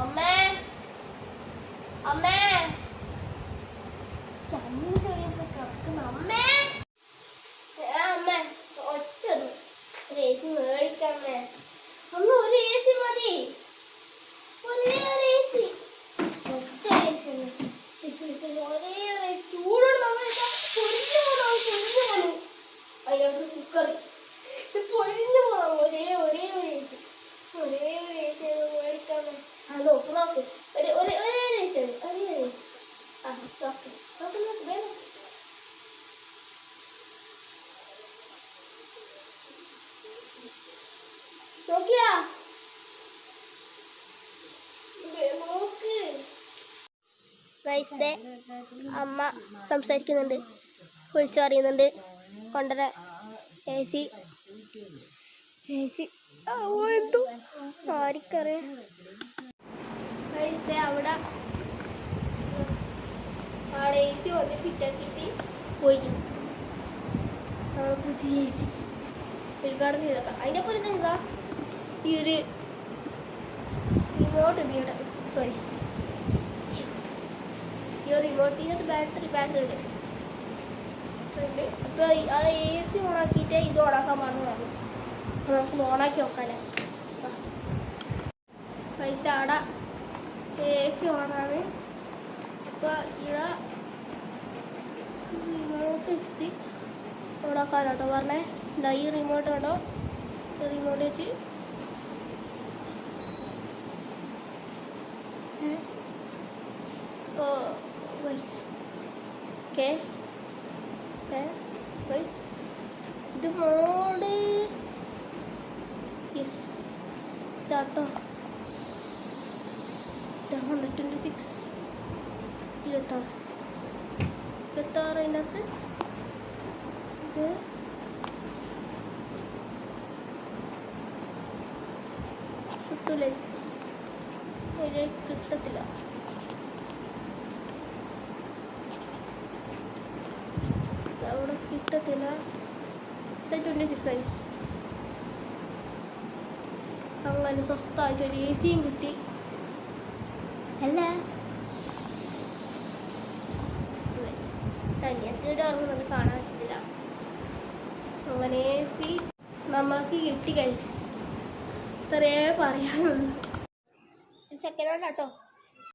അമ്മേ അമ്മേ കിടക്കുന്ന അമ്മേ അമ്മേ ഒറ്റത് ഒരു AC മേടിക്കമ്മേ അമ്മ ഒരു AC മതി ഒരേ ഒരു AC ഒറ്റ AC ഒരേ ഒരു ചൂടുള്ള അതിലോട്ട് കുക്കർ പൊരിഞ്ഞു പോകാം ഒരേ ഒരു AC മേടിക്കാമേ നോക്ക് ഒരേ AC ആ നോക്ക് വേണം നോക്കിയാ നോക്ക് വയസ്സേ അമ്മ സംസാരിക്കുന്നുണ്ട് വിളിച്ചു പറയുന്നുണ്ട് കൊണ്ടുവരാ AC എന്തോ ആർക്കറിയാം വയസ്സേ അവിടെ AC വന്ന് ഫിറ്റാക്കിയിട്ട് പോയി നമ്മൾ പുതിയ AC ഉദ്ഘാടനം ചെയ്തേക്കാം അതിൻ്റെ പോലെ എന്താ ഈ ഒരു റിമോട്ട് ഉണ്ട് ഇവിടെ സോറി ഈ ഒരു റിമോട്ടിനകത്ത് ബാറ്ററി ഉണ്ട് അപ്പോൾ ആ AC ഓണാക്കിയിട്ട് ഇത് ഓണാക്കാൻ പാടുന്നു പറഞ്ഞു അപ്പോൾ നമുക്ക് ഓണാക്കി നോക്കാനേ പൈസ അവിടെ AC ഓണാണ് അപ്പോൾ ഇവിടെ റിമോട്ട് വെച്ചിട്ട് ഓണാക്കാനാട്ടോ പറഞ്ഞേ എന്താ ഈ റിമോട്ട് ഉണ്ടോ റിമോട്ട് വെച്ച് ഓ വൈസ് ഓക്കെ വൈസ് ഇത് മോഡ് യെസ് ഇതാട്ടോ 126 26 അതിനകത്ത് ഇത് കിട്ടത്തില്ല അവിടെ കിട്ടത്തില്ല 26 സൈസ് അങ്ങനെ സ്വസ്ഥമായിട്ട് ഒരു AC യും കിട്ടി അല്ല അനിയത്തിയുടെ ഇറങ്ങുന്നത് കാണാൻ പറ്റില്ല അങ്ങനെ AC നമുക്ക് കിട്ടി ഗൈസ് ഇത്രയേ പറയാനുള്ളൂ സെക്കൻഡ് ഹാൻഡ് കേട്ടോ